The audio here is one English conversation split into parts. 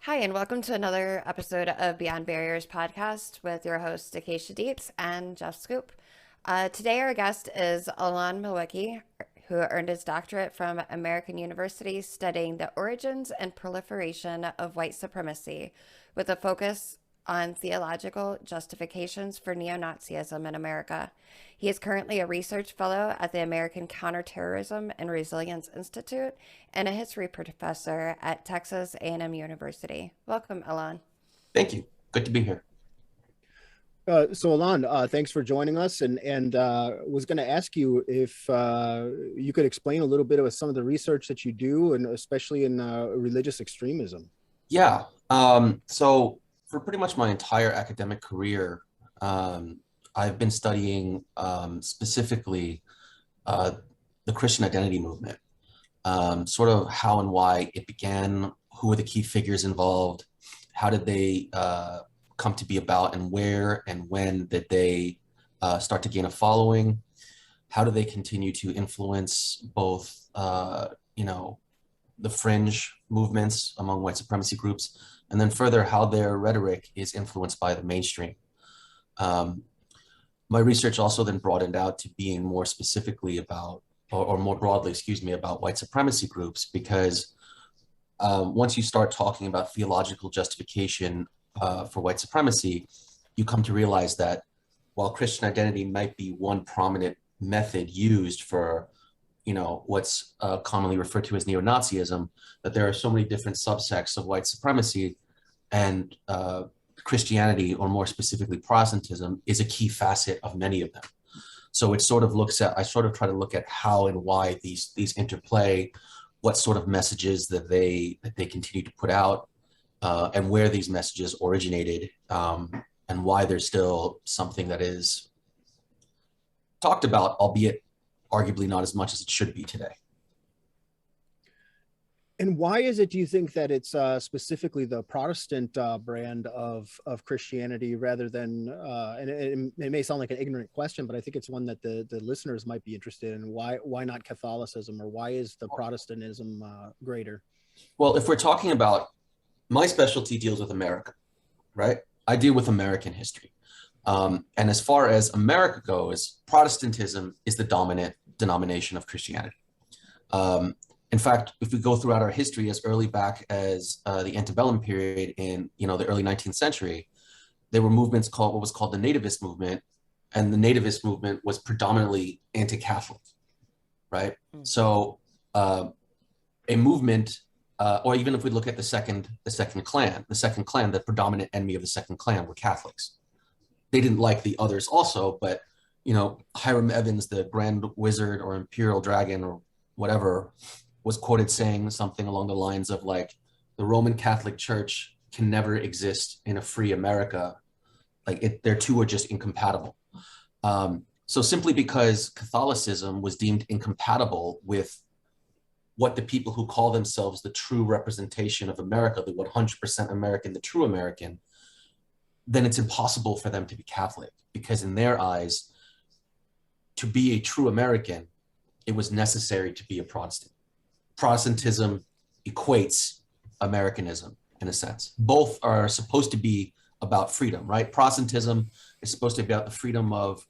Hi, and welcome to another episode of Beyond Barriers podcast with your hosts, Acacia Dietz and Jeff Schoep. Today, our guest is Alon Milwicki, who earned his doctorate from American University studying the origins and proliferation of white supremacy with a focus on theological justifications for neo-Nazism in America. He is currently a research fellow at the American Counterterrorism and Resilience Institute and a history professor at Texas A&M University. Welcome, Alon. Thank you. Good to be here. So Alon, thanks for joining us, and was going to ask you if you could explain a little bit of some of the research that you do, and especially in religious extremism. Yeah. So for pretty much my entire academic career, I've been studying specifically the Christian identity movement, sort of how and why it began, who were the key figures involved, how did they come to be about, and where and when did they start to gain a following, how do they continue to influence both, the fringe movements among white supremacy groups, and then further how their rhetoric is influenced by the mainstream. My research also then broadened out to being more specifically about, or more broadly, about white supremacy groups, because once you start talking about theological justification for white supremacy, you come to realize that while Christian identity might be one prominent method used for, what's commonly referred to as neo-Nazism, that there are so many different subsects of white supremacy, and Christianity, or more specifically Protestantism, is a key facet of many of them. So it sort of I sort of try to look at how and why these interplay, what sort of messages that they continue to put out, and where these messages originated, and why there's still something that is talked about, albeit arguably not as much as it should be today. And why is it, do you think, that it's specifically the Protestant brand of Christianity rather than, and it may sound like an ignorant question, but I think it's one that the listeners might be interested in. Why not Catholicism, or why is the Protestantism greater? Well, if we're talking about, my specialty deals with America, right? I deal with American history. And as far as America goes, Protestantism is the dominant denomination of Christianity. In fact, if we go throughout our history as early back as the antebellum period in the early 19th century, there were movements called what was called the nativist movement, and the nativist movement was predominantly anti-Catholic, right? Mm-hmm. So a movement, or even if we look at the second clan, the predominant enemy of the second clan were Catholics. They didn't like the others also, but Hiram Evans, the Grand Wizard or Imperial Dragon or whatever, was quoted saying something along the lines of, like, the Roman Catholic Church can never exist in a free America. Like, their two are just incompatible. So simply because Catholicism was deemed incompatible with what the people who call themselves the true representation of America, the 100% American, the true American, then it's impossible for them to be Catholic, because in their eyes, to be a true American, it was necessary to be a Protestant. Protestantism equates Americanism in a sense. Both are supposed to be about freedom, right? Protestantism is supposed to be about the freedom of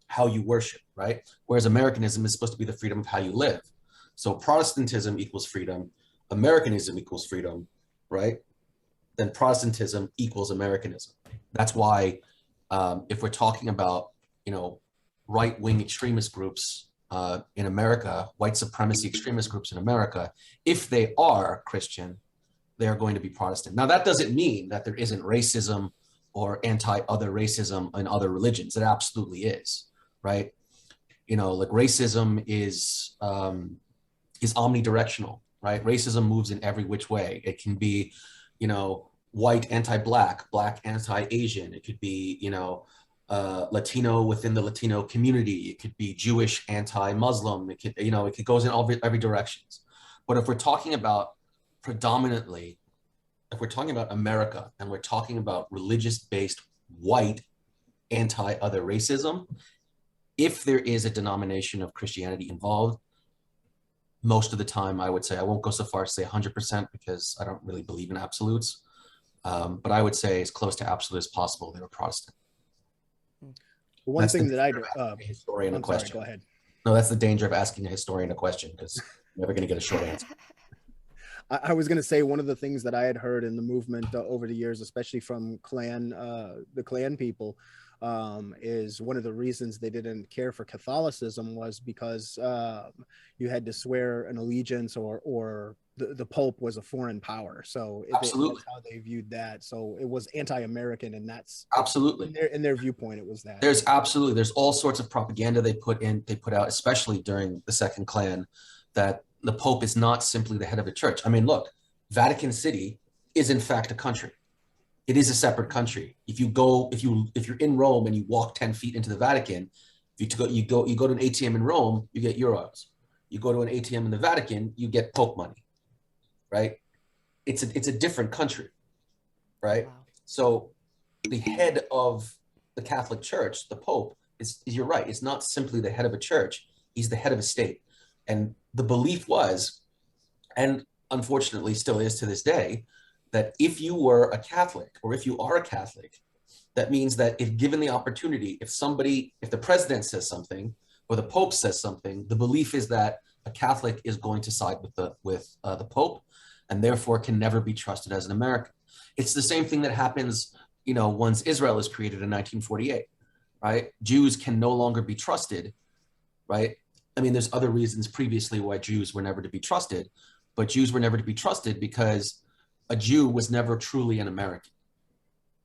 how you worship, right? Whereas Americanism is supposed to be the freedom of how you live. So Protestantism equals freedom, Americanism equals freedom, right? Then Protestantism equals Americanism. That's why if we're talking about, right-wing extremist groups in America, white supremacy extremist groups in America, if they are Christian, they are going to be Protestant. Now, that doesn't mean that there isn't racism or anti-other racism in other religions. It absolutely is, right? Like, racism is omnidirectional, right? Racism moves in every which way. It can be, white anti-black, black anti-Asian. It could be, Latino within the Latino community. It could be Jewish anti-Muslim. It could, it goes in every directions. But if we're talking about predominantly, if we're talking about America and we're talking about religious-based white anti-other racism, if there is a denomination of Christianity involved, most of the time, I would say, I won't go so far as to say 100% because I don't really believe in absolutes. But I would say as close to absolute as possible, they were Protestant. One That's thing the that I danger of asking a historian a I'm sorry, question. go ahead. No, that's the danger of asking a historian a question, because you're never going to get a short answer. I was going to say one of the things that I had heard in the movement over the years, especially from the Klan people, is one of the reasons they didn't care for Catholicism was because you had to swear an allegiance, or the Pope was a foreign power. So that's how they viewed that. So it was anti-American, and that's absolutely in their viewpoint, it was that. There's all sorts of propaganda they put out, especially during the Second Klan, that the Pope is not simply the head of a church. I mean, look, Vatican City is in fact a country. It is a separate country. If you're in Rome and you walk 10 feet into the Vatican, you go to an ATM in Rome, you get euros. You go to an ATM in the Vatican, you get Pope money, right? It's a different country, right? Wow. So the head of the Catholic Church, the Pope, is you're right. It's not simply the head of a church. He's the head of a state. And the belief was, and unfortunately still is to this day, that if you were a Catholic, or if you are a Catholic, that means that if given the opportunity, if the president says something or the Pope says something, the belief is that a Catholic is going to side with the Pope, and therefore can never be trusted as an American. It's the same thing that happens, once Israel is created in 1948, right? Jews can no longer be trusted, right? I mean, there's other reasons previously why Jews were never to be trusted, but Jews were never to be trusted because a Jew was never truly an American,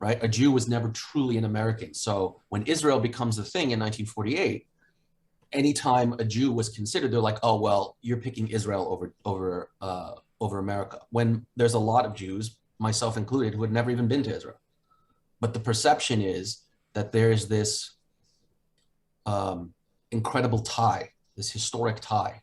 right? A Jew was never truly an American. So when Israel becomes a thing in 1948, anytime a Jew was considered, they're like, oh, well, you're picking Israel over America. When there's a lot of Jews, myself included, who had never even been to Israel. But the perception is that there's this incredible tie, this historic tie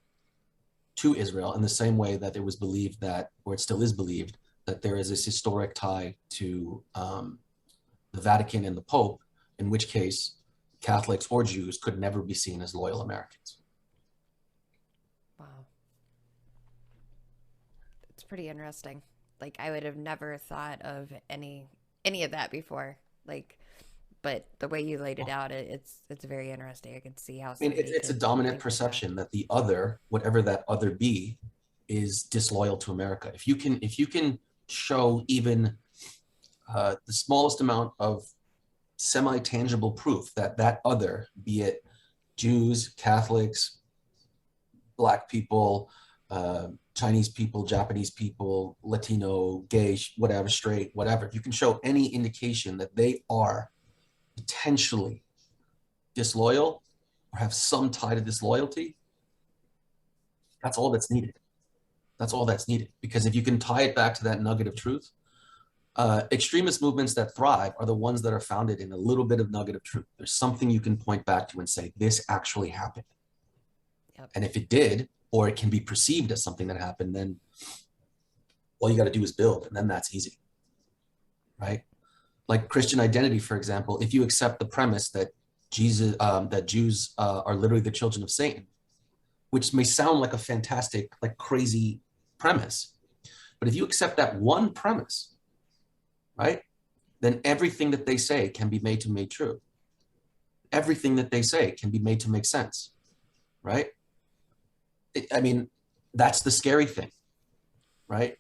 to Israel, in the same way that it was believed that, or it still is believed, that there is this historic tie to the Vatican and the Pope, in which case Catholics or Jews could never be seen as loyal Americans. Wow. It's pretty interesting. Like, I would have never thought of any of that before. But the way you laid it out, it's very interesting. I can see how. I mean, it's a dominant perception that the other, whatever that other be, is disloyal to America. If you can show even the smallest amount of semi-tangible proof that other, be it Jews, Catholics, Black people, Chinese people, Japanese people, Latino, gay, whatever, straight, whatever, if you can show any indication that they are potentially disloyal or have some tie to disloyalty, that's all that's needed. That's all that's needed. Because if you can tie it back to that nugget of truth, extremist movements that thrive are the ones that are founded in a little bit of nugget of truth. There's something you can point back to and say, this actually happened. Yep. And if it did, or it can be perceived as something that happened, then all you got to do is build, and then that's easy, right? Like Christian identity, for example, if you accept the premise that Jews are literally the children of Satan, which may sound like a fantastic, like crazy premise, but if you accept that one premise, right, then everything that they say can be made to make true. Everything that they say can be made to make sense, right? I mean, that's the scary thing, right?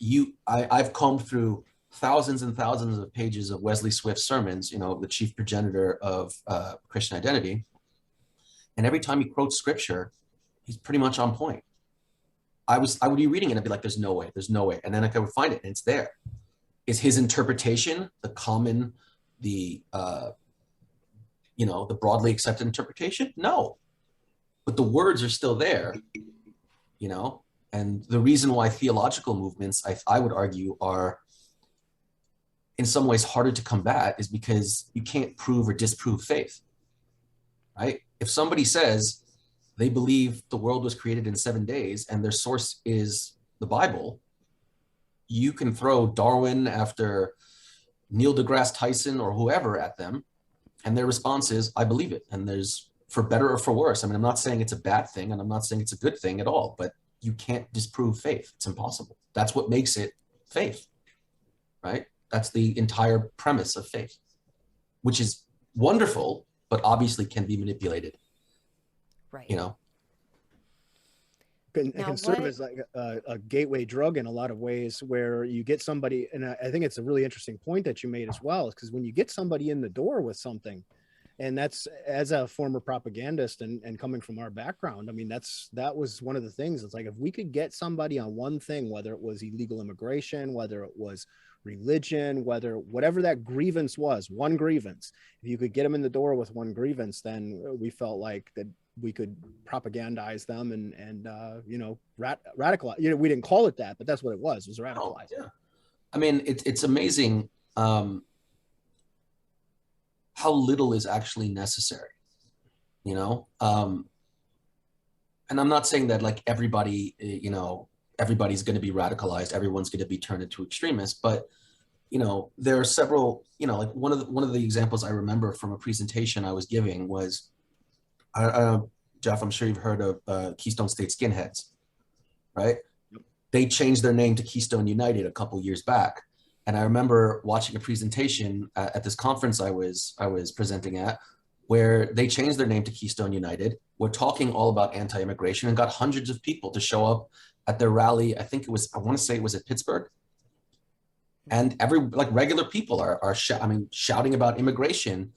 I've combed through thousands and thousands of pages of Wesley Swift's sermons, the chief progenitor of Christian identity. And every time he quotes scripture, he's pretty much on point. I would be reading it and I'd be like, there's no way. And then I would find it and it's there. Is his interpretation the common, the broadly accepted interpretation? No. But the words are still there, and the reason why theological movements, I would argue, are in some ways harder to combat is because you can't prove or disprove faith, right? If somebody says they believe the world was created in 7 days and their source is the Bible, you can throw Darwin after Neil deGrasse Tyson or whoever at them, and their response is, I believe it. And there's, for better or for worse, I mean, I'm not saying it's a bad thing and I'm not saying it's a good thing at all, but you can't disprove faith. It's impossible. That's what makes it faith, right? That's the entire premise of faith, which is wonderful, but obviously can be manipulated. Right. You know? It can serve as like a gateway drug in a lot of ways, where you get somebody, and I think it's a really interesting point that you made as well, because when you get somebody in the door with something, and that's, as a former propagandist and coming from our background, I mean, that was one of the things. It's like, if we could get somebody on one thing, whether it was illegal immigration, whether it was religion, whatever that grievance was, one grievance, if you could get them in the door with one grievance, then we felt like that we could propagandize them and radicalize. You know, we didn't call it that, but that's what it was. It was radicalized. Oh, yeah. I mean, it's amazing how little is actually necessary, you know? And I'm not saying that like everybody, everybody's going to be radicalized, everyone's going to be turned into extremists, but there are several, like one of the examples I remember from a presentation I was giving was, Jeff, I'm sure you've heard of Keystone State Skinheads, right? Yep. They changed their name to Keystone United a couple years back. And I remember watching a presentation at this conference I was presenting at, where they changed their name to Keystone United. We're talking all about anti-immigration, and got hundreds of people to show up at their rally. I want to say it was at Pittsburgh. And regular people are shouting about immigration,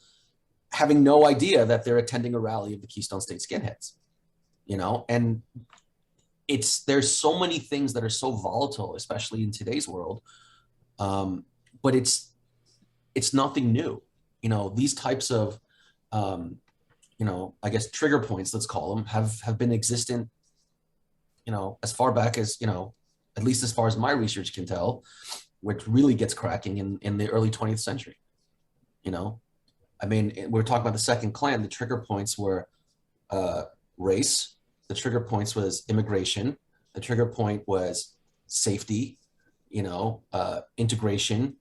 having no idea that they're attending a rally of the Keystone State Skinheads, and there's so many things that are so volatile, especially in today's world. But it's nothing new. These types of, I guess trigger points, let's call them, have been existent, as far back as, at least as far as my research can tell, which really gets cracking in the early 20th century. I mean, we're talking about the Second Klan. The trigger points were race. The trigger points was immigration. The trigger point was safety, integration,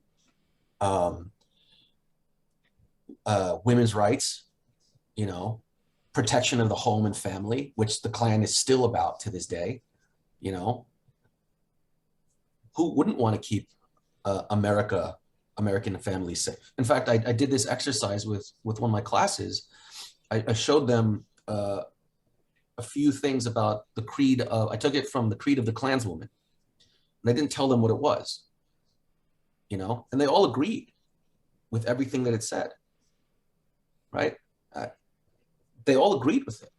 women's rights, protection of the home and family, which the Klan is still about to this day. Who wouldn't want to keep American families safe? In fact, I did this exercise with one of my classes. I showed them a few things about the creed I took it from the creed of the Klanswoman. And I didn't tell them what it was, and they all agreed with everything that it said, right? They all agreed with it,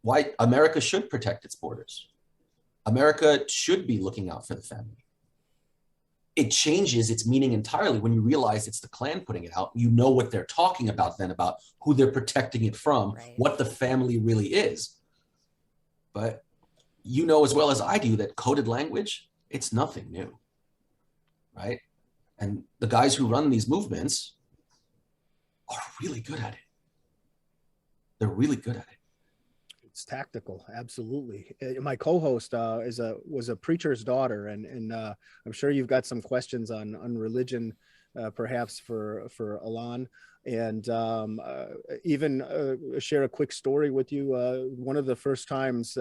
why America should protect its borders. America should be looking out for the family. It changes its meaning entirely when you realize it's the Klan putting it out. You know what they're talking about then, about who they're protecting it from, right, what the family really is. But as well as I do that coded language, it's nothing new, right? And the guys who run these movements are really good at it. They're really good at it. It's tactical, absolutely. My co-host was a preacher's daughter, and I'm sure you've got some questions on religion, perhaps for Alon, and even share a quick story with you. One of the first times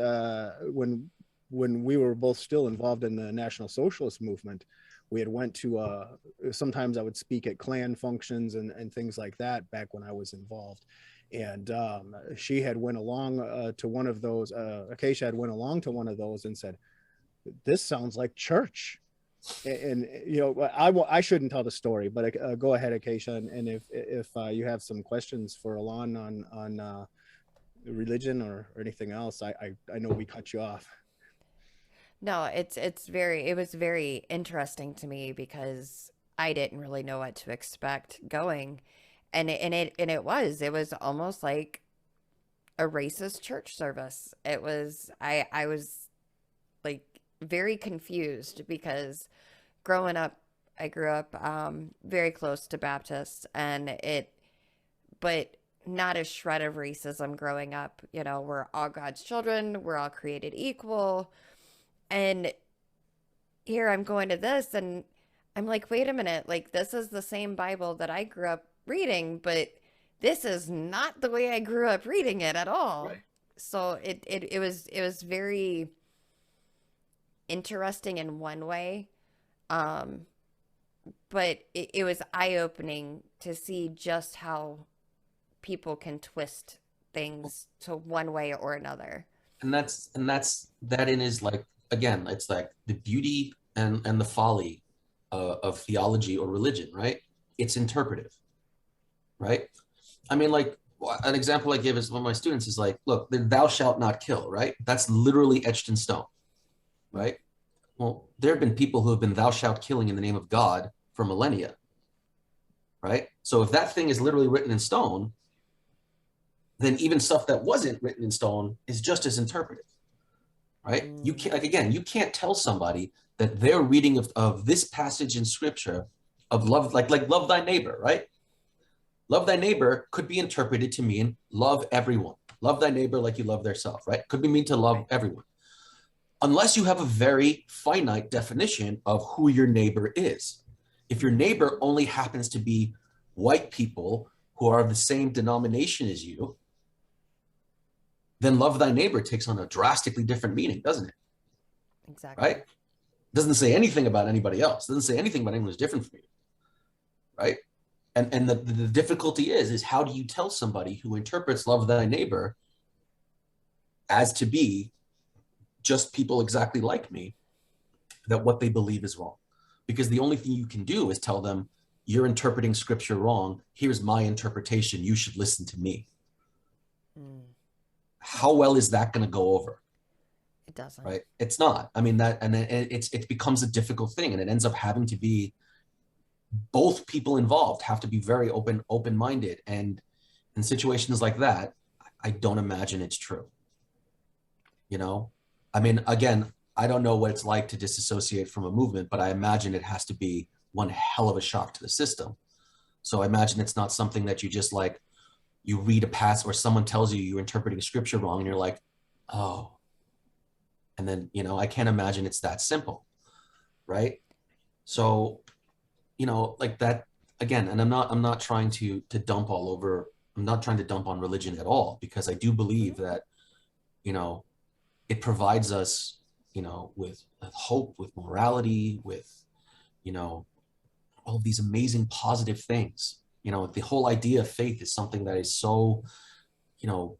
when we were both still involved in the National Socialist movement, we had went to sometimes I would speak at Klan functions and things like that back when I was involved. And she had went along to one of those, Acacia had went along to one of those and said, "This sounds like church." And I shouldn't tell the story, but go ahead, Acacia. And if you have some questions for Alon on religion or anything else, I know we cut you off. No, it was very interesting to me because I didn't really know what to expect going. And it was almost like a racist church service. It was, I was like very confused because growing up, I grew up very close to Baptist, but not a shred of racism growing up. We're all God's children. We're all created equal. And here I'm going to this and I'm like, wait a minute, like this is the same Bible that I grew up reading, but this is not the way I grew up reading it at all. Right. So it was very interesting in one way, but it was eye-opening to see just how people can twist things to one way or another. And that in is like, again, it's like the beauty and the folly of theology or religion, right? It's interpretive, right? I mean, like, an example I give is one of my students is like, look, thou shalt not kill, right? That's literally etched in stone, right? Well, there have been people who have been thou shalt killing in the name of God for millennia, right? So if that thing is literally written in stone, then even stuff that wasn't written in stone is just as interpretive, right? You can't, like, again, you can't tell somebody that their reading of this passage in scripture of love, like love thy neighbor, right? Love thy neighbor could be interpreted to mean love everyone. Love thy neighbor like you love thyself, right? Could be mean to love everyone. Unless you have a very finite definition of who your neighbor is. If your neighbor only happens to be white people who are of the same denomination as you, then love thy neighbor takes on a drastically different meaning, doesn't it? Exactly. Right? Doesn't say anything about anybody else. Doesn't say anything about anyone who's different from you, right? And the difficulty is how do you tell somebody who interprets love thy neighbor as to be just people exactly like me, that what they believe is wrong? Because the only thing you can do is tell them, you're interpreting scripture wrong. Here's my interpretation. You should listen to me. How well is that going to go over? It doesn't. Right? It's not. I mean, that, and then it becomes a difficult thing, and it ends up having to be, both people involved have to be very open-minded. And in situations like that, I don't imagine it's true. You know, I mean, again, I don't know what it's like to disassociate from a movement, but I imagine it has to be one hell of a shock to the system. So I imagine it's not something that you just like, you read a passage or someone tells you you're interpreting scripture wrong and you're like, oh, and then, you know, I can't imagine it's that simple, right? So, you know, like that, again, and I'm not trying to dump all over, I'm not trying to dump on religion at all, because I do believe that, you know, it provides us, you know, with hope, with morality, with, you know, all of these amazing positive things. You know, the whole idea of faith is something that is so, you know,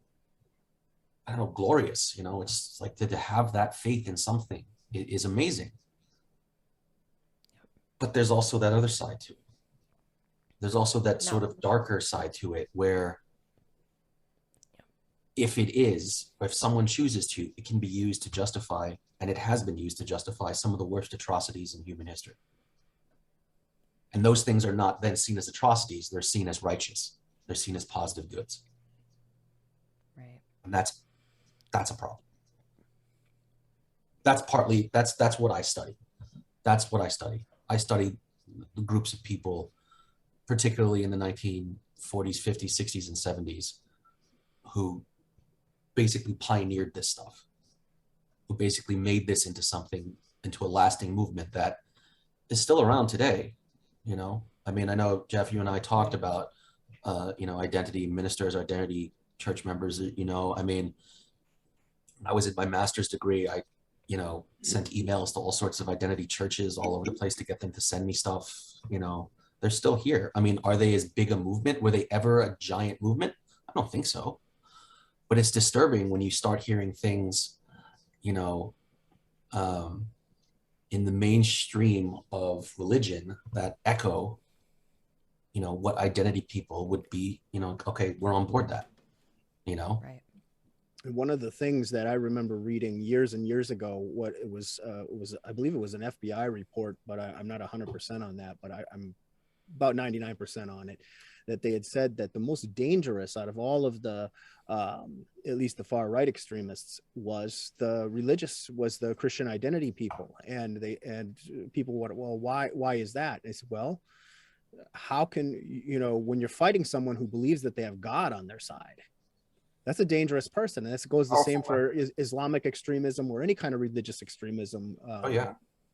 I don't know, glorious. You know, it's like to have that faith in something is amazing. But there's also that other side to it. There's also that sort of darker side to it where if it is, or if someone chooses to, it can be used to justify, and it has been used to justify some of the worst atrocities in human history. And those things are not then seen as atrocities, they're seen as righteous. They're seen as positive goods. Right. And that's a problem. That's what I study. That's what I study. I study groups of people, particularly in the 1940s, 50s, 60s, and 70s, who basically pioneered this stuff, who basically made this into something, into a lasting movement that is still around today. You know, I mean, I know, Jeff, you and I talked about, you know, identity ministers, identity church members. You know, I mean, I was in my master's degree. I, you know, sent emails to all sorts of identity churches all over the place to get them to send me stuff. You know, they're still here. I mean, are they as big a movement? Were they ever a giant movement? I don't think so. But it's disturbing when you start hearing things, you know, in the mainstream of religion that echo, you know, what identity people would be, you know, okay, we're on board that, you know? Right. And one of the things that I remember reading years and years ago, what it was I believe it was an FBI report, but I'm not 100% on that, but I'm about 99% on it, that they had said that the most dangerous out of all of the, at least the far right extremists, was the Christian identity people. And people went, well, why is that? And I said, well, how can, you know, when you're fighting someone who believes that they have God on their side, that's a dangerous person. And this goes the same for Islamic extremism or any kind of religious extremism.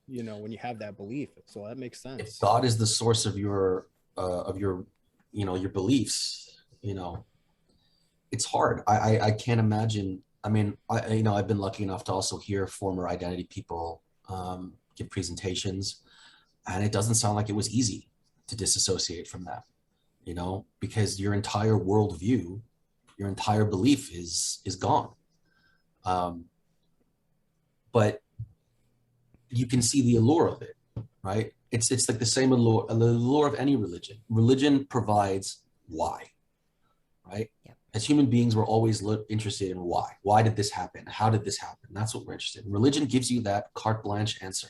You know, when you have that belief. So that makes sense. If God is the source of your, you know, your beliefs, you know, it's hard. I can't imagine. I mean, I've been lucky enough to also hear former identity people give presentations, and it doesn't sound like it was easy to disassociate from that, because your entire worldview, your entire belief is gone. But you can see the allure of it, right? It's like the same allure, the allure of any religion. Religion provides why, right? Yep. As human beings, we're always interested in why. Why did this happen? How did this happen? That's what we're interested in. Religion gives you that carte blanche answer,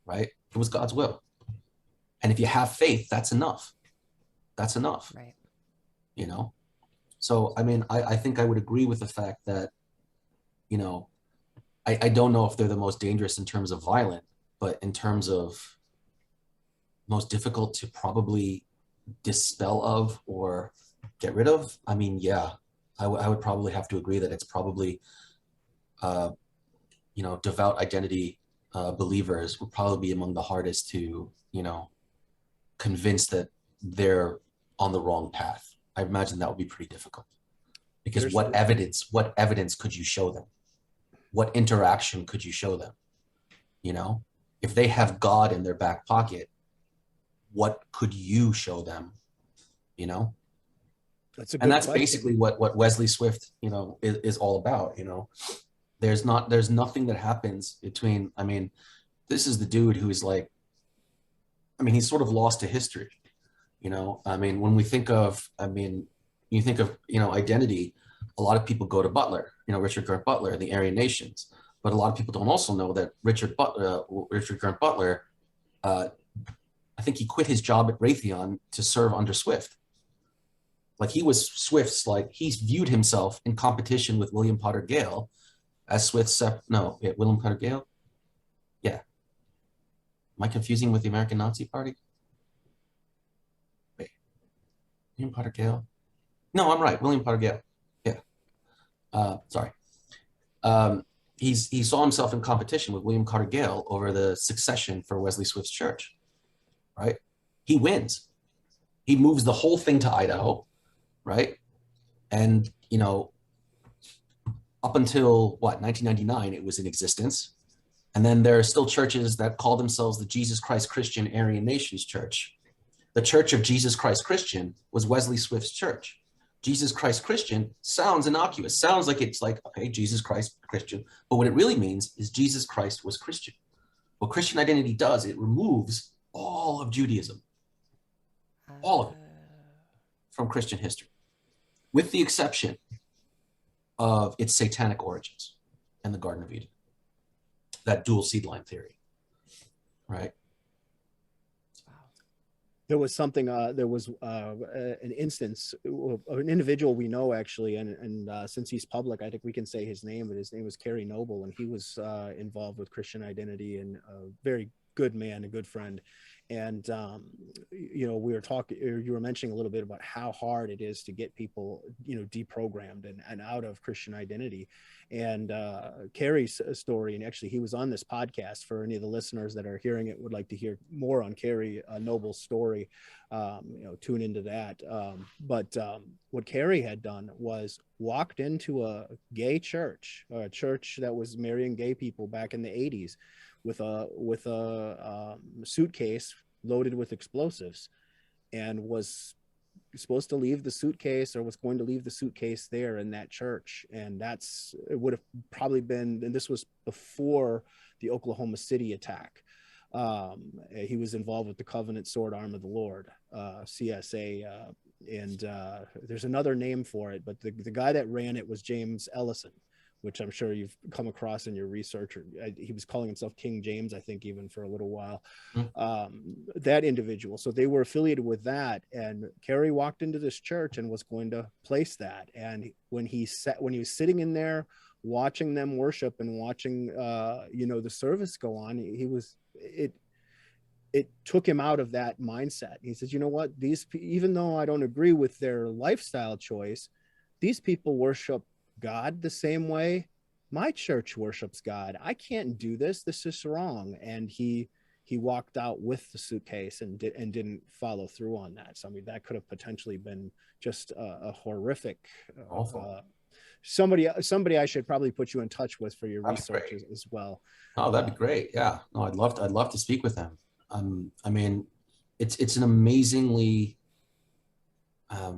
right? It was God's will. And if you have faith, that's enough. That's enough. Right. So, I mean, I think I would agree with the fact that, I don't know if they're the most dangerous in terms of violent, but in terms of most difficult to probably dispel of or get rid of, I mean, yeah, I would probably have to agree that it's probably, devout identity believers would probably be among the hardest to, convince that they're on the wrong path. I imagine that would be pretty difficult, because what evidence could you show them? What interaction could you show them? If they have God in their back pocket, what could you show them? That's a good And that's question. basically what Wesley Swift, is all about. There's nothing that happens between, I mean, this is the dude who is like, I mean, he's sort of lost to history. I mean, when we think of, you think of, identity, a lot of people go to Butler, Richard Grant Butler and the Aryan Nations. But a lot of people don't also know that Richard Grant Butler, I think he quit his job at Raytheon to serve under Swift. Like, he was Swift's, he's viewed himself in competition with William Potter Gale as Swift's, William Potter Gale? Yeah. Am I confusing with the American Nazi Party? Wait, William Potter Gale? No, I'm right, William Potter Gale. Yeah. Sorry. He saw himself in competition with William Carter Gale over the succession for Wesley Swift's church, right? He wins. He moves the whole thing to Idaho, right? And, up until 1999, it was in existence. And then there are still churches that call themselves the Jesus Christ Christian Aryan Nations Church. The Church of Jesus Christ Christian was Wesley Swift's church. Jesus Christ Christian sounds innocuous, sounds like it's like, okay, Jesus Christ Christian. But what it really means is Jesus Christ was Christian. What Christian identity does, it removes all of Judaism, all of it, from Christian history, with the exception of its satanic origins and the Garden of Eden, that dual seed line theory, right? There was something, there was an instance of an individual we know, actually, and since he's public, I think we can say his name, but his name was Kerry Noble, and he was involved with Christian identity, and a very good man, a good friend. And, we were talking, you were mentioning a little bit about how hard it is to get people, deprogrammed and out of Christian identity. And Kerry's story, and actually he was on this podcast, for any of the listeners that are hearing it would like to hear more on Kerry Noble's story, tune into that. But what Kerry had done was walked into a gay church, a church that was marrying gay people back in the 80s, with a suitcase loaded with explosives, and was supposed to leave the suitcase, or was going to leave the suitcase there in that church. And it would have probably been, and this was before the Oklahoma City attack. He was involved with the Covenant Sword Arm of the Lord, CSA, and there's another name for it, but the guy that ran it was James Ellison, which I'm sure you've come across in your research. He was calling himself King James, I think, even for a little while. That individual. So they were affiliated with that. And Kerry walked into this church and was going to place that. And when he was sitting in there watching them worship and watching, the service go on, it took him out of that mindset. He says, you know what, even though I don't agree with their lifestyle choice, these people worship God the same way my church worships God. I can't do this. This is wrong. And he walked out with the suitcase and didn't follow through on that. So I mean, that could have potentially been just a horrific somebody I should probably put you in touch with for your research as well. Oh, that'd be great. Yeah. No, I'd love to speak with him. I mean, it's an amazingly, I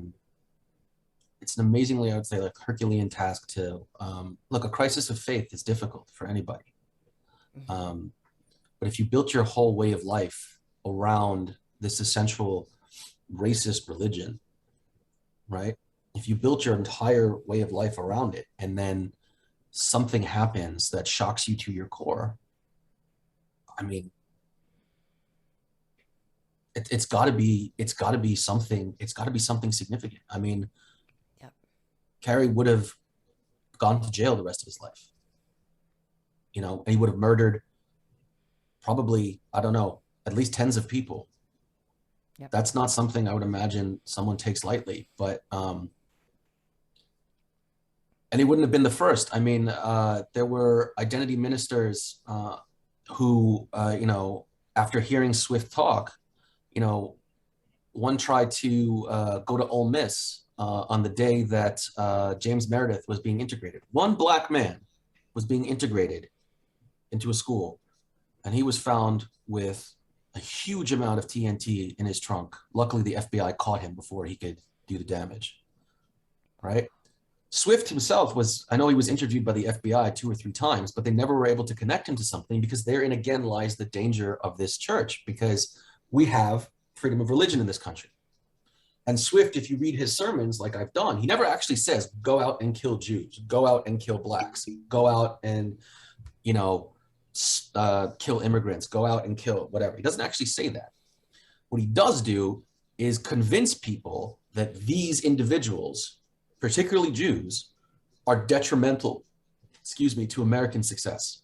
would say, like Herculean task to look. A crisis of faith is difficult for anybody. But if you built your whole way of life around this essential racist religion, right? If you built your entire way of life around it, and then something happens that shocks you to your core, I mean, it's got to be something significant. I mean, yep. Kerry would have gone to jail the rest of his life, you know, and he would have murdered probably, I don't know, at least tens of people. Yep. That's not something I would imagine someone takes lightly, but and he wouldn't have been the first. I mean, there were identity ministers who, you know, after hearing Swift talk, you know, one tried to go to Ole Miss on the day that James Meredith was being integrated. One black man was being integrated into a school, and he was found with a huge amount of TNT in his trunk. Luckily, the FBI caught him before he could do the damage, right? Swift himself was, I know he was interviewed by the FBI 2 or 3 times, but they never were able to connect him to something, because therein again lies the danger of this church, because we have freedom of religion in this country. And Swift, if you read his sermons, like I've done, he never actually says, go out and kill Jews, go out and kill blacks, go out and, you know, kill immigrants, go out and kill whatever. He doesn't actually say that. What he does do is convince people that these individuals, particularly Jews, are detrimental, to American success.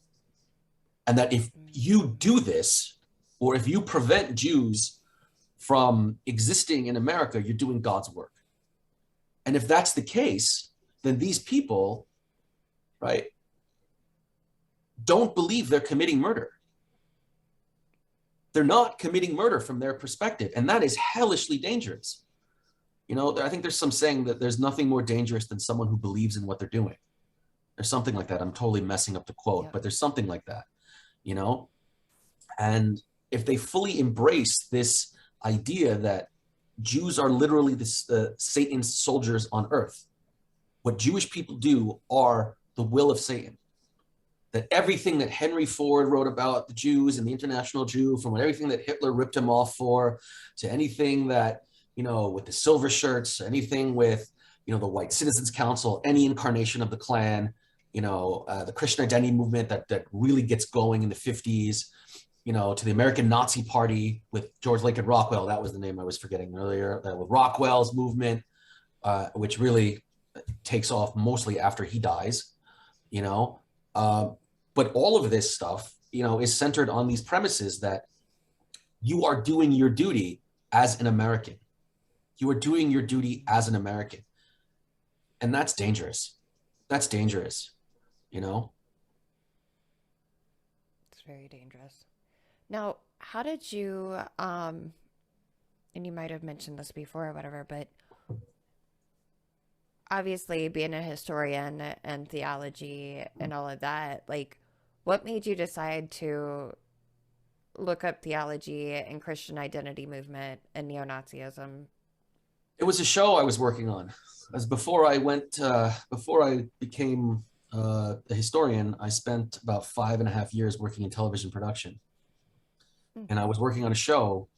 And that if you do this, or if you prevent Jews from existing in America, you're doing God's work. And if that's the case, then these people, right, don't believe they're committing murder. They're not committing murder from their perspective. And that is hellishly dangerous. You know, I think there's some saying that there's nothing more dangerous than someone who believes in what they're doing. There's something like that. I'm totally messing up the quote, but there's something like that, you know? And if they fully embrace this idea that Jews are literally this, Satan's soldiers on earth, what Jewish people do are the will of Satan. That everything that Henry Ford wrote about the Jews and the international Jew, from everything that Hitler ripped him off for, to anything that, you know, with the silver shirts, anything with, you know, the White Citizens Council, any incarnation of the Klan, you know, the Christian identity movement that really gets going in the 50s, you know, to the American Nazi Party with George Lincoln Rockwell, that was the name I was forgetting earlier, with Rockwell's movement, which really takes off mostly after he dies, you know. But all of this stuff, you know, is centered on these premises that you are doing your duty as an American. You are doing your duty as an American. And that's dangerous. That's dangerous, you know? It's very dangerous. Now, how did you, and you might have mentioned this before or whatever, but obviously being a historian and theology and all of that, like, what made you decide to look up theology and Christian identity movement and neo-Nazism? It was a show I was working on. As before I became a historian, I spent about 5.5 years working in television production. And I was working on a show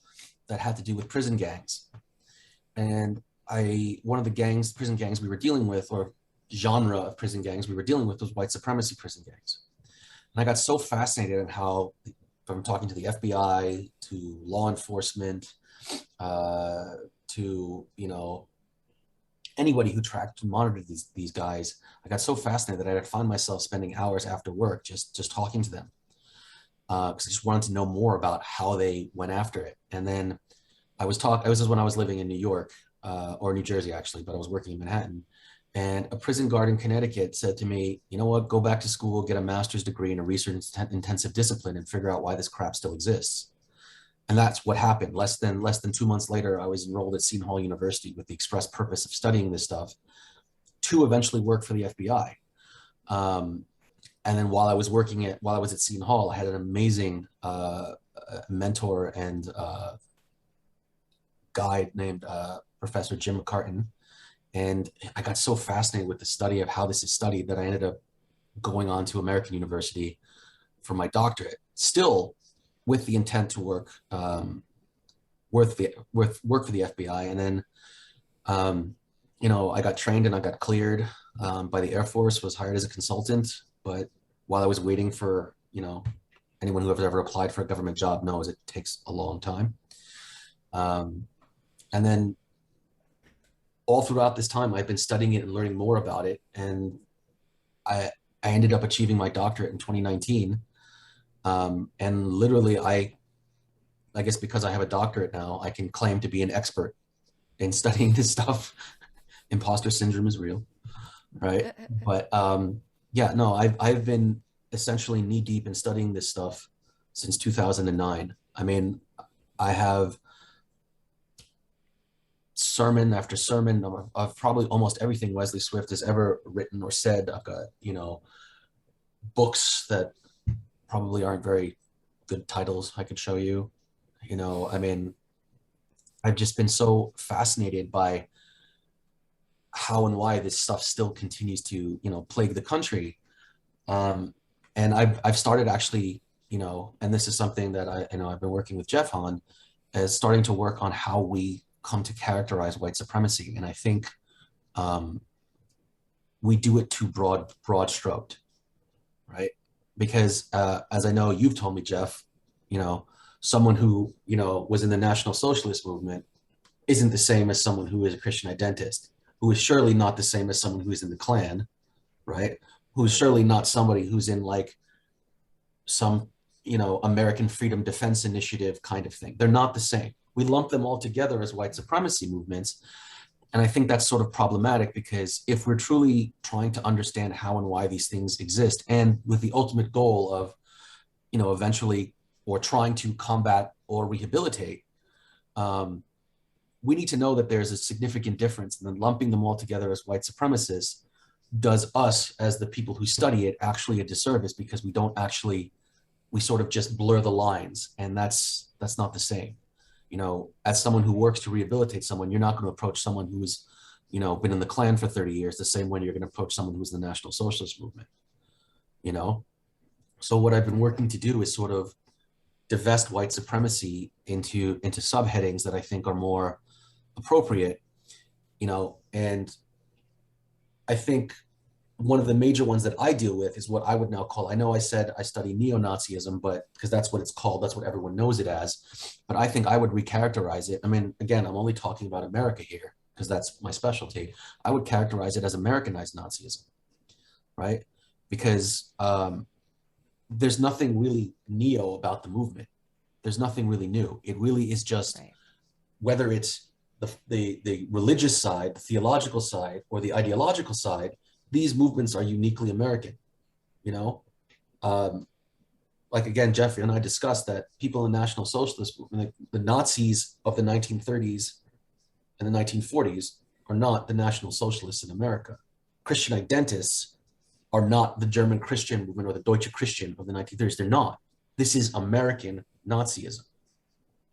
that had to do with prison gangs. And one of the prison gangs we were dealing with, or genre of prison gangs we were dealing with, was white supremacy prison gangs. And I got so fascinated in how, from talking to the FBI, to law enforcement, to, you know, anybody who tracked and monitored these guys, I got so fascinated that I'd find myself spending hours after work just talking to them. Because I just wanted to know more about how they went after it. And then this is when I was living in New York, or New Jersey actually, but I was working in Manhattan. And a prison guard in Connecticut said to me, you know what, go back to school, get a master's degree in a research intensive discipline and figure out why this crap still exists. And that's what happened. Less than 2 months later, I was enrolled at Seton Hall University with the express purpose of studying this stuff. to eventually work for the FBI. And then while I was at Seton Hall, I had an amazing mentor and guide named Professor Jim McCartan. And I got so fascinated with the study of how this is studied that I ended up going on to American University for my doctorate, still with the intent to work for the FBI. And then, I got trained and I got cleared by the Air Force, was hired as a consultant. But while I was waiting for, anyone who has ever applied for a government job knows it takes a long time. And then all throughout this time, I've been studying it and learning more about it. And I ended up achieving my doctorate in 2019. And literally, I guess because I have a doctorate now, I can claim to be an expert in studying this stuff. Imposter syndrome is real, right? But I've been essentially knee deep in studying this stuff since 2009. I mean, I have sermon after sermon of probably almost everything Wesley Swift has ever written or said. I've got, books that probably aren't very good titles I could show you. I mean, I've just been so fascinated by how and why this stuff still continues to, plague the country. And I've started actually, and this is something that I've been working with Jeff on, is starting to work on how we come to characterize white supremacy. And I think we do it too broad stroked, right? Because as I know you've told me, Jeff, someone who, was in the National Socialist movement isn't the same as someone who is a Christian identist, who is surely not the same as someone who is in the Klan, right? Who's surely not somebody who's in like some, American Freedom Defense Initiative kind of thing. They're not the same. We lump them all together as white supremacy movements. And I think that's sort of problematic, because if we're truly trying to understand how and why these things exist, and with the ultimate goal of, eventually, or trying to combat or rehabilitate, we need to know that there's a significant difference. And then lumping them all together as white supremacists does us, as the people who study it, actually a disservice, because we sort of just blur the lines, and that's not the same. As someone who works to rehabilitate someone, you're not going to approach someone who's, been in the Klan for 30 years the same way you're going to approach someone who's in the National Socialist movement, So what I've been working to do is sort of divest white supremacy into subheadings that I think are more appropriate, and I think one of the major ones that I deal with is what I would now call, I know I said I study neo-Nazism, but because that's what it's called, that's what everyone knows it as. But I think I would recharacterize it. I mean, again, I'm only talking about America here because that's my specialty. I would characterize it as Americanized Nazism, right? Because there's nothing really neo about the movement. There's nothing really new. It really is just, right, whether it's the religious side, the theological side, or the ideological side, these movements are uniquely American, like, again, Jeffrey and I discussed that people in the National Socialist movement, like the Nazis of the 1930s and the 1940s, are not the National Socialists in America. Christian identists are not the German Christian movement or the Deutsche Christian of the 1930s. They're not. This is American Nazism,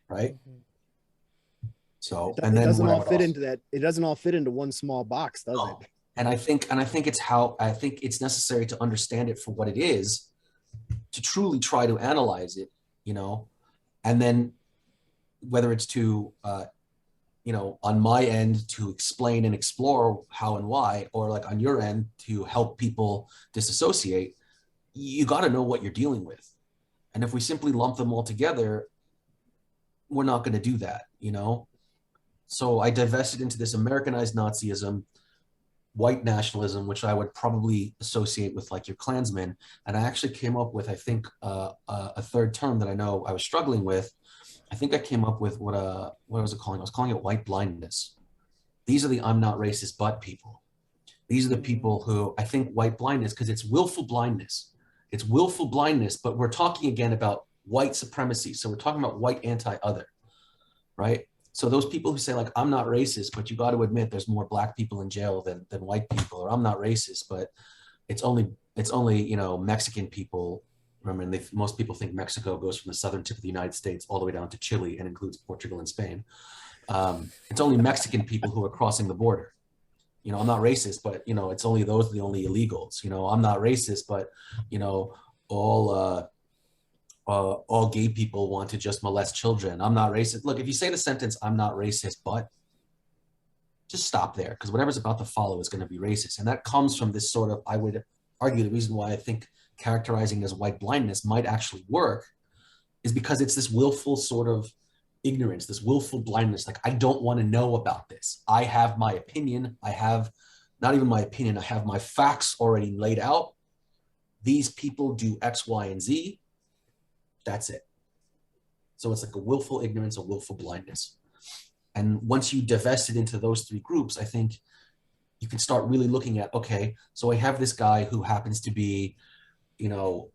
right? Mm-hmm. So, and then it doesn't all fit into that. It doesn't all fit into one small box, does it? And I think it's necessary to understand it for what it is, to truly try to analyze it, and then whether it's to, on my end to explain and explore how and why, or like on your end to help people disassociate, you got to know what you're dealing with. And if we simply lump them all together, we're not going to do that, So I divested into this Americanized Nazism, white nationalism, which I would probably associate with like your Klansmen. And I actually came up with, I think, a third term that I know I was struggling with. I think I came up with what was it calling? I was calling it white blindness. These are the I'm not racist but people. These are the people who I think white blindness, because it's willful blindness. It's willful blindness, but we're talking again about white supremacy. So we're talking about white anti-other, right? So those people who say like, I'm not racist, but you got to admit there's more black people in jail than white people, or I'm not racist, but it's only, you know, Mexican people. Remember, most people think Mexico goes from the southern tip of the United States all the way down to Chile and includes Portugal and Spain. It's only Mexican people who are crossing the border. You know, I'm not racist, but, you know, it's only those are the only illegals. You know, I'm not racist, but, you know, all gay people want to just molest children. I'm not racist. Look, if you say the sentence, I'm not racist, but, just stop there, because whatever's about to follow is going to be racist. And that comes from this sort of, I would argue the reason why I think characterizing as white blindness might actually work is because it's this willful sort of ignorance, this willful blindness. Like, I don't want to know about this. I have my opinion. I have not even my opinion. I have my facts already laid out. These people do X, Y, and Z. That's it. So it's like a willful ignorance, a willful blindness. And once you divest it into those three groups, I think you can start really looking at, okay, so I have this guy who happens to be, you know,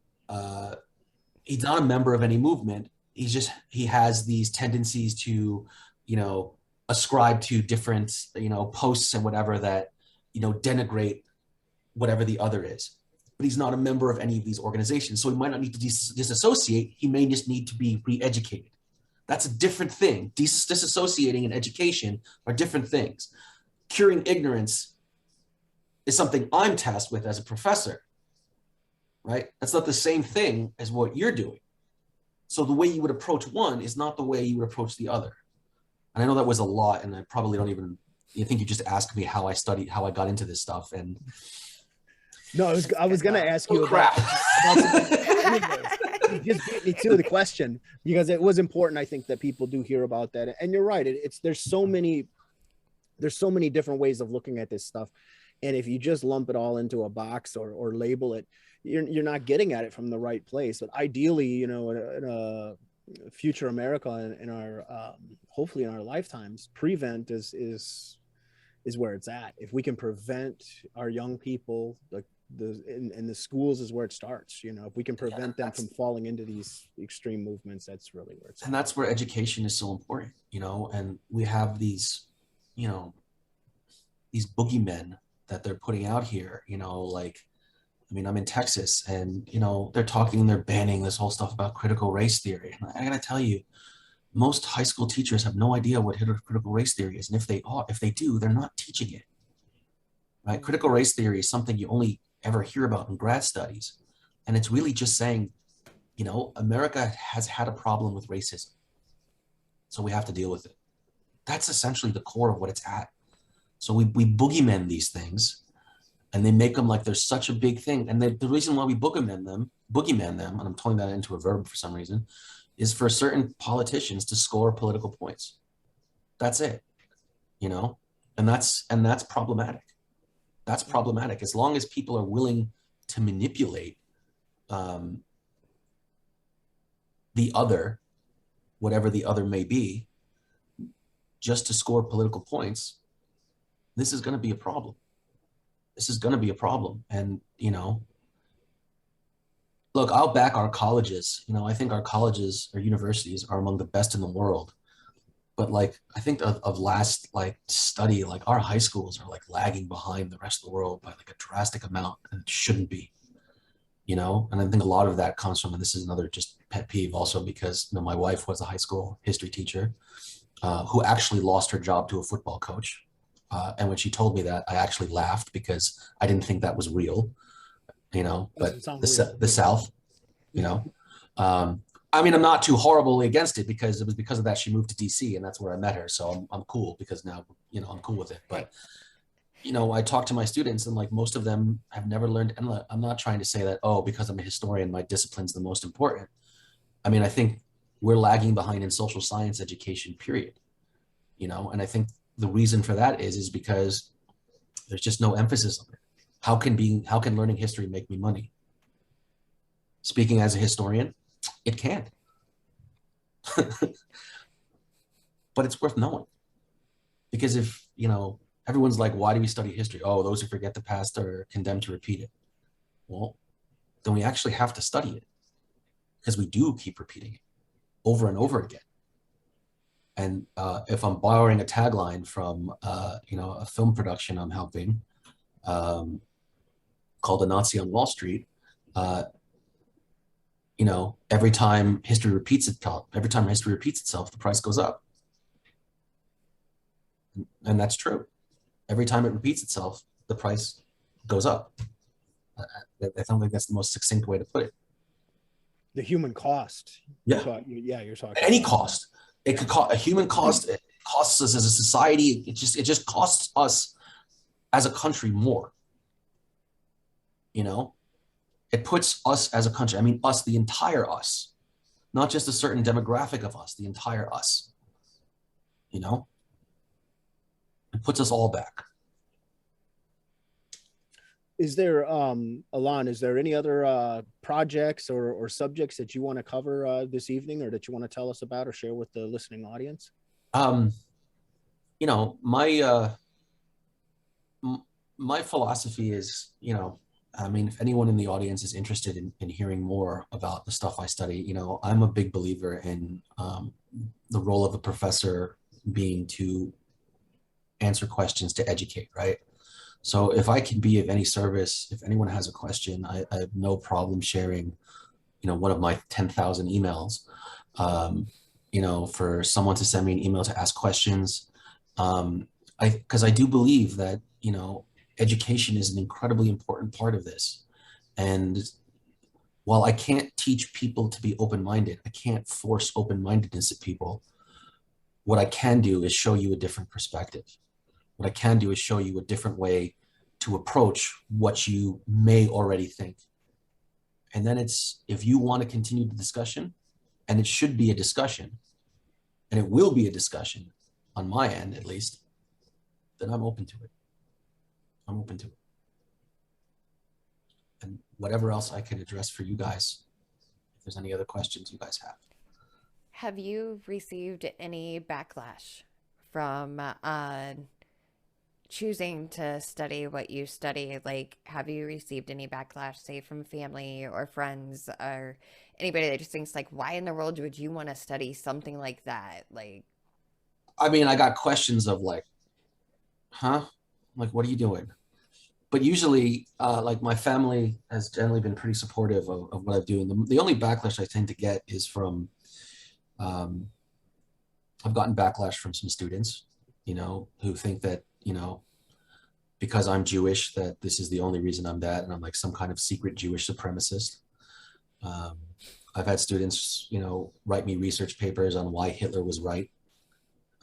he's not a member of any movement. He has these tendencies to, you know, ascribe to different, you know, posts and whatever that, you know, denigrate whatever the other is. But he's not a member of any of these organizations. So he might not need to disassociate. He may just need to be re-educated. That's a different thing. Disassociating and education are different things. Curing ignorance is something I'm tasked with as a professor, right? That's not the same thing as what you're doing. So the way you would approach one is not the way you would approach the other. And I know that was a lot, and I probably don't even, you think you just asked me how I studied, how I got into this stuff. And no, I was going to ask you crap. You just beat me to the question, because it was important, I think, that people do hear about that. And you're right. There's so many different ways of looking at this stuff. And if you just lump it all into a box or label it, you're not getting at it from the right place. But ideally, you know, in a future America, in our hopefully in our lifetimes, prevent is where it's at. If we can prevent our young people, like in the schools is where it starts. You know, if we can prevent them from falling into these extreme movements, that's really where it's at. And that's where education is so important, you know. And we have these, you know, these boogeymen that they're putting out here, you know, like, I mean, I'm in Texas, and, you know, they're banning this whole stuff about critical race theory. And I gotta tell you, most high school teachers have no idea what critical race theory is. And if they do, they're not teaching it, right? Critical race theory is something you only ever hear about in grad studies. And it's really just saying, you know, America has had a problem with racism, so we have to deal with it. That's essentially the core of what it's at. So we boogeyman these things, and they make them like they're such a big thing. And the reason why we boogeyman them, and I'm turning that into a verb for some reason, is for certain politicians to score political points. That's it, you know? And that's problematic. That's problematic. As long as people are willing to manipulate the other, whatever the other may be, just to score political points, this is going to be a problem. This is going to be a problem. And, you know, look, I'll back our colleges. You know, I think our colleges or universities are among the best in the world. But like, I think of last like study, like our high schools are like lagging behind the rest of the world by like a drastic amount, and it shouldn't be, you know? And I think a lot of that comes from, and this is another just pet peeve also, because, you know, my wife was a high school history teacher who actually lost her job to a football coach. And when she told me that, I actually laughed because I didn't think that was real, you know, but the South, you know, I mean, I'm not too horribly against it, because it was because of that she moved to DC, and that's where I met her. So I'm cool, because now, you know, I'm cool with it. But, you know, I talk to my students, and like most of them have never learned, and I'm not trying to say that, oh, because I'm a historian, my discipline's the most important. I mean, I think we're lagging behind in social science education, period. You know, and I think the reason for that is because there's just no emphasis on it. How can learning history make me money? Speaking as a historian, it can't. But it's worth knowing, because if, you know, everyone's like, why do we study history? Oh, those who forget the past are condemned to repeat it. Well, then we actually have to study it, because we do keep repeating it over and over again. And if I'm borrowing a tagline from, a film production I'm helping, called A Nazi on Wall Street, every time history repeats itself, the price goes up. And that's true. Every time it repeats itself, the price goes up. I don't think that's the most succinct way to put it. The human cost. Yeah. You're talking any cost. It could cost a human cost. It costs us as a society. It just costs us as a country more. It puts us as a country. I mean, us, the entire us, not just a certain demographic of us, the entire us. It puts us all back. Is there, Alon, is there any other projects or subjects that you want to cover this evening, or that you want to tell us about or share with the listening audience? My philosophy is, if anyone in the audience is interested in hearing more about the stuff I study, I'm a big believer in the role of a professor being to answer questions, to educate, right? So if I can be of any service, if anyone has a question, I have no problem sharing, one of my 10,000 emails, for someone to send me an email to ask questions. Because I do believe that, education is an incredibly important part of this. And while I can't teach people to be open-minded, I can't force open-mindedness at people. What I can do is show you a different perspective. What I can do is show you a different way to approach what you may already think. And then if you want to continue the discussion, and it should be a discussion, and it will be a discussion on my end, at least, then I'm open to it. And whatever else I can address for you guys, if there's any other questions you guys have. Have you received any backlash from choosing to study what you study? Like, have you received any backlash, say, from family or friends or anybody that just thinks, like, why in the world would you want to study something like that? Like, I mean, I got questions of like, huh? Like, what are you doing? But usually, like, my family has generally been pretty supportive of what I do. And the only backlash I tend to get is from, I've gotten backlash from some students, who think that, because I'm Jewish, that this is the only reason I'm that. And I'm like some kind of secret Jewish supremacist. I've had students, write me research papers on why Hitler was right,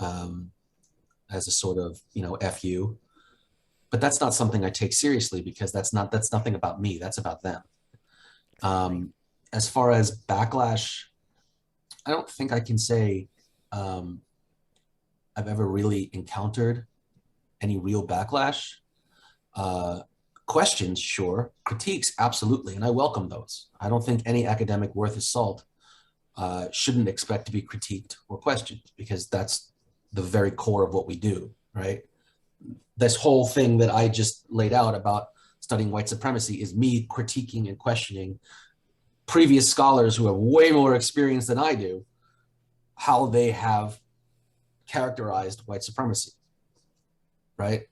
as a sort of, FU. But that's not something I take seriously, because that's nothing about me. That's about them. As far as backlash, I don't think I can say I've ever really encountered any real backlash. Questions, sure. Critiques, absolutely. And I welcome those. I don't think any academic worth his salt shouldn't expect to be critiqued or questioned, because that's the very core of what we do, right? This whole thing that I just laid out about studying white supremacy is me critiquing and questioning previous scholars who have way more experience than I do, how they have characterized white supremacy, right?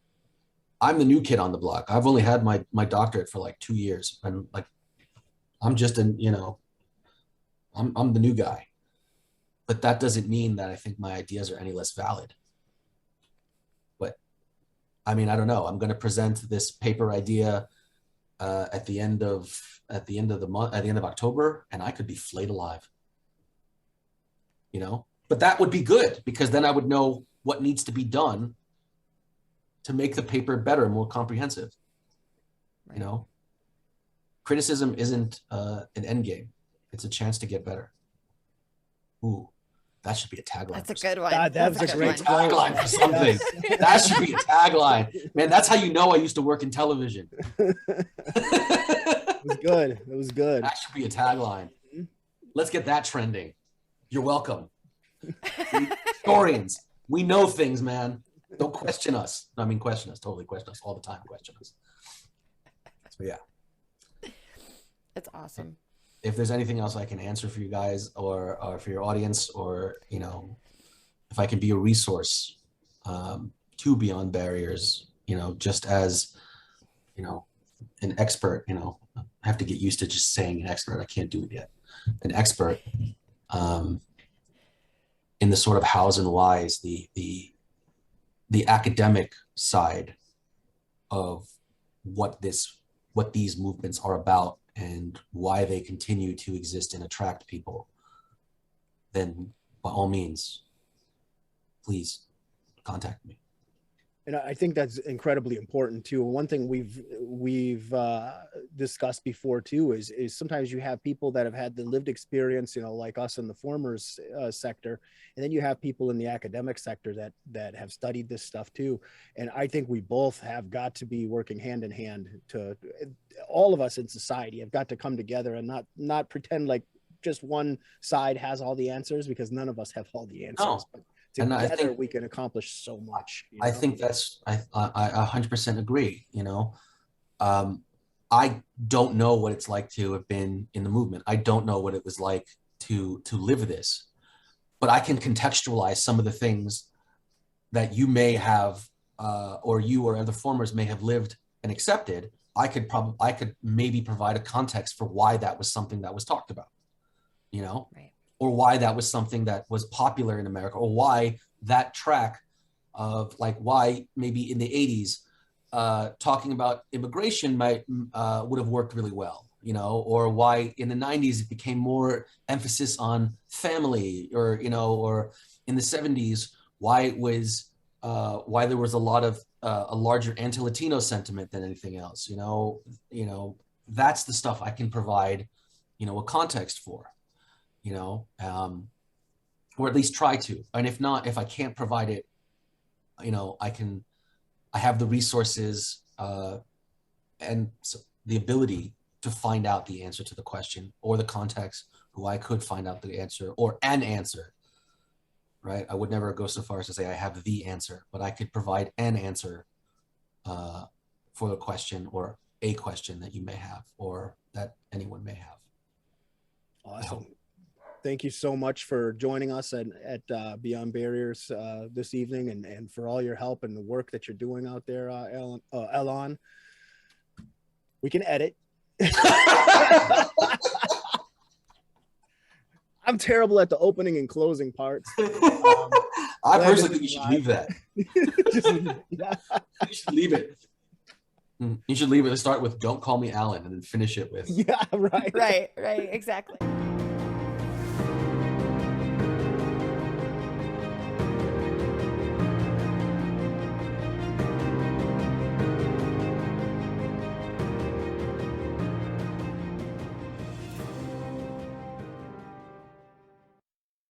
I'm the new kid on the block. I've only had my doctorate for like 2 years, and like, I'm just I'm the new guy. But that doesn't mean that I think my ideas are any less valid. But I mean, I don't know. I'm going to present this paper idea at the end of the month, at the end of October, and I could be flayed alive. But that would be good, because then I would know what needs to be done to make the paper better, more comprehensive. Right. Criticism isn't an end game. It's a chance to get better. Ooh, that should be a tagline. That's a good one. That's a great tagline for something. Yes. That should be a tagline. Man, that's how you know I used to work in television. It was good. It was good. That should be a tagline. Let's get that trending. You're welcome. Historians, we know things, man. Don't question us. I mean, question us. Totally question us all the time. Question us. So yeah. It's awesome. If there's anything else I can answer for you guys, or for your audience, or if if I can be a resource to Beyond Barriers, just as, an expert, I have to get used to just saying an expert. I can't do it yet. An expert in the sort of hows and whys, the academic side of what these movements are about and why they continue to exist and attract people, then by all means, please contact me. And I think that's incredibly important too. One thing we've discussed before too is sometimes you have people that have had the lived experience, like us in the former sector, and then you have people in the academic sector that have studied this stuff too. And I think we both have got to be working hand in hand to, all of us in society have got to come together and not pretend like just one side has all the answers, because none of us have all the answers. No. But And I together think we can accomplish so much. I think that's, I 100% agree. I don't know what it's like to have been in the movement. I don't know what it was like to live this, but I can contextualize some of the things that you may have, or you or other formers may have lived and accepted. I could maybe provide a context for why that was something that was talked about, Right. or why that was something that was popular in America, or why that track of why maybe in the 80s, talking about immigration would have worked really well, or why in the 90s it became more emphasis on family, or in the 70s, why there was a lot of a larger anti-Latino sentiment than anything else, that's the stuff I can provide, a context for. Or at least try to. And if not, if I can't provide it, I have the resources and the ability to find out the answer to the question, or the context who I could find out the answer, or an answer, right? I would never go so far as to say I have the answer, but I could provide an answer for the question, or a question that you may have, or that anyone may have. Awesome. Thank you so much for joining us at Beyond Barriers this evening, and for all your help and the work that you're doing out there, Alon. We can edit. I'm terrible at the opening and closing parts. I personally think you should leave that. You should leave it. You should leave it and start with "Don't call me Alan" and then finish it with "Yeah, right, right, exactly."